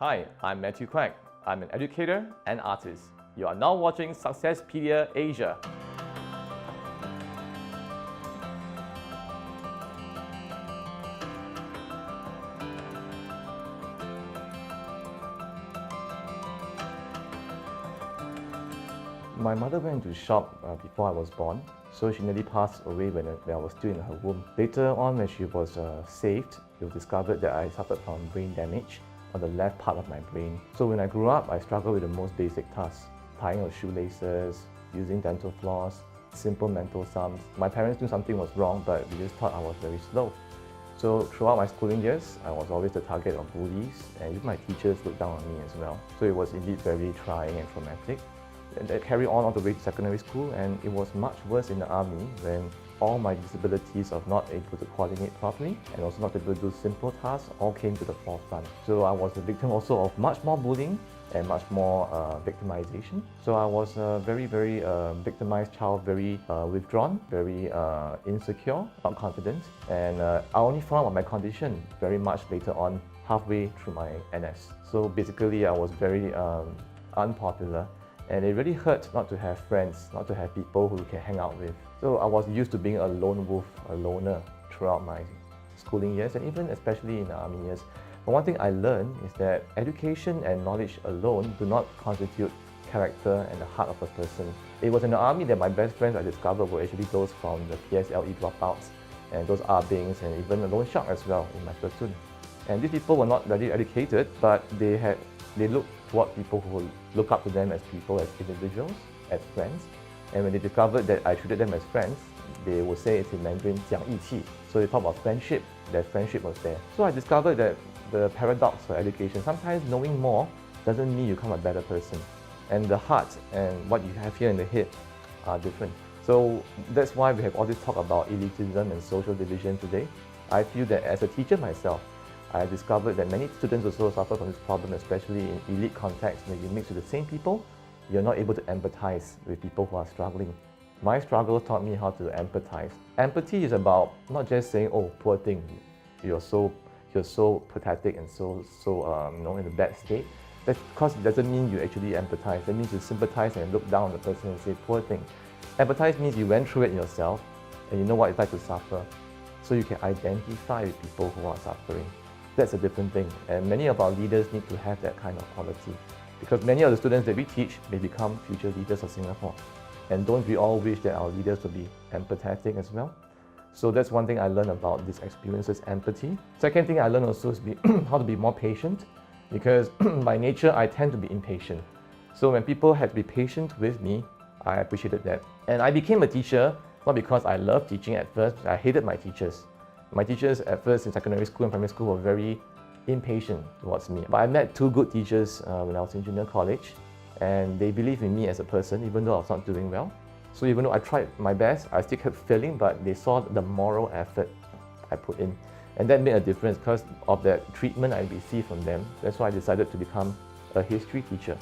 Hi, I'm Matthew Quek. I'm an educator and artist. You are now watching Successpedia Asia. My mother went to shop before I was born, so she nearly passed away when I was still in her womb. Later on, when she was saved, it was discovered that I suffered from brain damage on the left part of my brain. So when I grew up, I struggled with the most basic tasks: tying of shoelaces, using dental floss, simple mental sums. My parents knew something was wrong, but they just thought I was very slow. So throughout my schooling years, I was always the target of bullies, and even my teachers looked down on me as well. So it was indeed very trying and traumatic. And that carried on all the way to secondary school, and it was much worse in the army when all my disabilities of not able to coordinate properly and also not able to do simple tasks all came to the forefront. So I was a victim also of much more bullying and much more victimization. So I was a very victimized child, very withdrawn, very insecure, not confident. And I only found out my condition very much later on, halfway through my NS. So basically I was very unpopular. And it really hurt not to have friends, not to have people who you can hang out with. So I was used to being a lone wolf, a loner throughout my schooling years and even especially in the army years. But one thing I learned is that education and knowledge alone do not constitute character and the heart of a person. It was in the army that my best friends I discovered were actually those from the PSLE dropouts and those R-Bings and even a loan shark as well in my platoon. And these people were not very educated, but they looked toward people who look up to them as people, as individuals, as friends. And when they discovered that I treated them as friends, they would say it's in Mandarin, 讲义气. So they talk about friendship, that friendship was there. So I discovered that the paradox of education, sometimes knowing more doesn't mean you become a better person. And the heart and what you have here in the head are different. So that's why we have all this talk about elitism and social division today. I feel that as a teacher myself, I discovered that many students also suffer from this problem, especially in elite contexts. When you mix with the same people, you're not able to empathize with people who are struggling. My struggle taught me how to empathize. Empathy is about not just saying, oh, poor thing, you're so pathetic and so in a bad state. That's because it doesn't mean you actually empathize. That means you sympathize and look down on the person and say, poor thing. Empathize means you went through it yourself and you know what it's like to suffer. So you can identify with people who are suffering. That's a different thing, and many of our leaders need to have that kind of quality, because many of the students that we teach may become future leaders of Singapore. And don't we all wish that our leaders would be empathetic as well? So that's one thing I learned about these experiences, empathy. Second thing I learned also is how to be more patient, because by nature I tend to be impatient. So when people had to be patient with me, I appreciated that. And I became a teacher not because I loved teaching at first, I hated my teachers. My teachers at first in secondary school and primary school were very impatient towards me. But I met two good teachers when I was in junior college, and they believed in me as a person even though I was not doing well. So even though I tried my best, I still kept failing, but they saw the moral effort I put in. And that made a difference because of that treatment I received from them. That's why I decided to become a history teacher,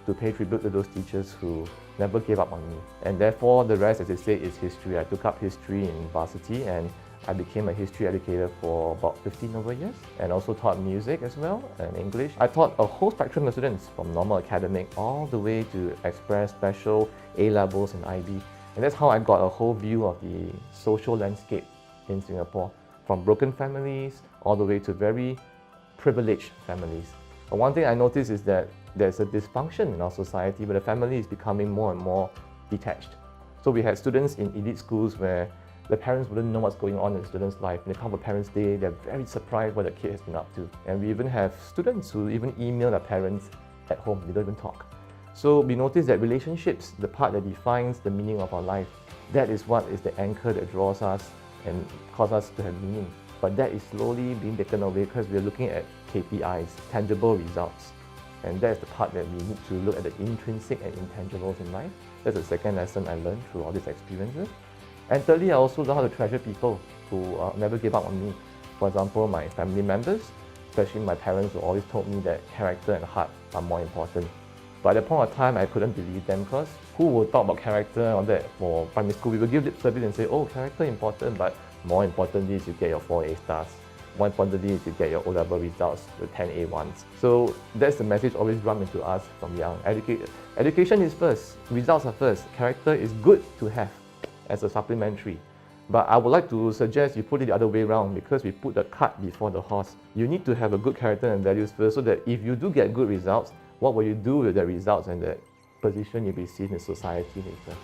to pay tribute to those teachers who never gave up on me. And therefore, the rest, as they say, is history. I took up history in varsity and I became a history educator for about 15 over years and also taught music as well and English. I taught a whole spectrum of students from normal academic all the way to express, special, A-levels and IB. And that's how I got a whole view of the social landscape in Singapore, from broken families all the way to very privileged families. But one thing I noticed is that there's a dysfunction in our society where the family is becoming more and more detached. So we had students in elite schools where the parents wouldn't know what's going on in the student's life. When they come for Parents' Day, they're very surprised what the kid has been up to. And we even have students who even email their parents at home, they don't even talk. So we notice that relationships, the part that defines the meaning of our life, that is what is the anchor that draws us and causes us to have meaning. But that is slowly being taken away because we're looking at KPIs, tangible results. And that's the part that we need to look at the intrinsic and intangibles in life. That's the second lesson I learned through all these experiences. And thirdly, I also learned how to treasure people who never gave up on me. For example, my family members, especially my parents, who always told me that character and heart are more important. But at the point of time, I couldn't believe them because who would talk about character and all that for primary school? We would give lip service and say, oh, character important, but more importantly is you get your 4 A stars. More importantly, to get your O-level results with 10 A1s. So that's the message always drummed into us from young. Education is first, results are first. Character is good to have as a supplementary. But I would like to suggest you put it the other way around, because we put the cart before the horse. You need to have a good character and values first, so that if you do get good results, what will you do with the results and the position you receive in society later?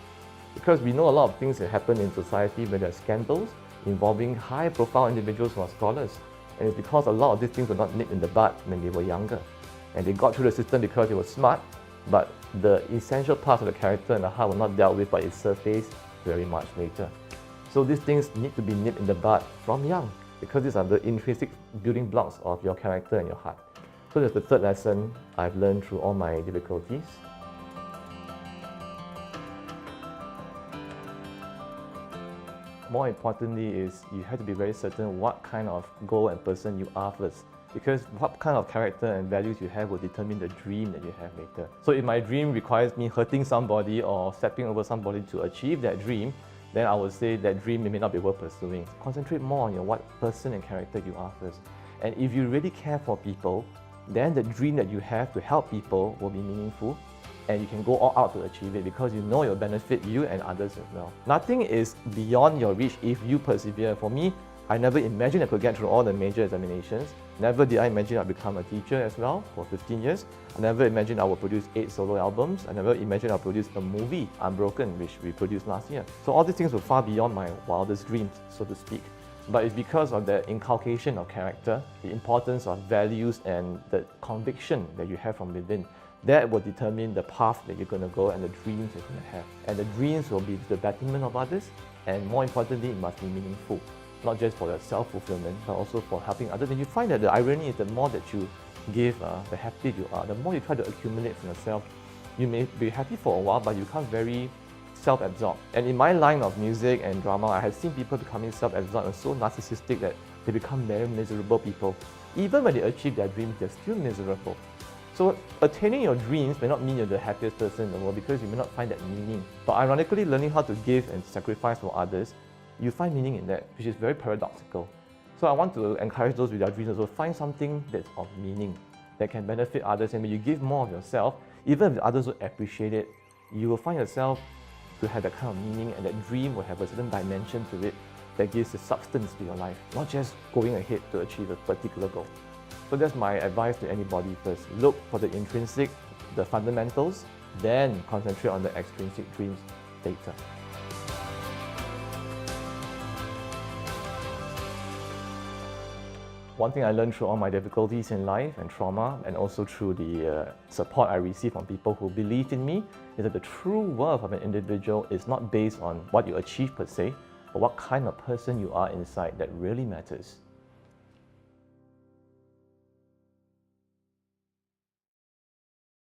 Because we know a lot of things that happen in society when there are scandals involving high-profile individuals who are scholars. And it's because a lot of these things were not nipped in the bud when they were younger. And they got through the system because they were smart, but the essential parts of the character and the heart were not dealt with by its surface very much later. So these things need to be nipped in the bud from young, because these are the intrinsic building blocks of your character and your heart. So that's the third lesson I've learned through all my difficulties. More importantly is you have to be very certain what kind of goal and person you are first. Because what kind of character and values you have will determine the dream that you have later. So if my dream requires me hurting somebody or stepping over somebody to achieve that dream, then I would say that dream may not be worth pursuing. Concentrate more on your what person and character you are first. And if you really care for people, then the dream that you have to help people will be meaningful, and you can go all out to achieve it, because you know it will benefit you and others as well. Nothing is beyond your reach if you persevere. For me, I never imagined I could get through all the major examinations. Never did I imagine I'd become a teacher as well for 15 years. I never imagined I would produce 8 solo albums. I never imagined I'd produce a movie, Unbroken, which we produced last year. So all these things were far beyond my wildest dreams, so to speak. But it's because of the inculcation of character, the importance of values, and the conviction that you have from within. That will determine the path that you're going to go and the dreams you're going to have. And the dreams will be the betterment of others, and more importantly, it must be meaningful. Not just for your self-fulfillment, but also for helping others. And you find that the irony is the more that you give, the happier you are. The more you try to accumulate for yourself. You may be happy for a while, but you become very self-absorbed. And in my line of music and drama, I have seen people becoming self-absorbed and so narcissistic that they become very miserable people. Even when they achieve their dreams, they're still miserable. So attaining your dreams may not mean you're the happiest person in the world, because you may not find that meaning. But ironically, learning how to give and sacrifice for others, you find meaning in that, which is very paradoxical. So I want to encourage those with their dreams also, find something that's of meaning, that can benefit others. And when you give more of yourself, even if others will appreciate it, you will find yourself to have that kind of meaning, and that dream will have a certain dimension to it that gives a substance to your life, not just going ahead to achieve a particular goal. So that's my advice to anybody first. Look for the intrinsic, the fundamentals, then concentrate on the extrinsic dreams later. One thing I learned through all my difficulties in life and trauma, and also through the support I received from people who believed in me, is that the true worth of an individual is not based on what you achieve per se, but what kind of person you are inside that really matters.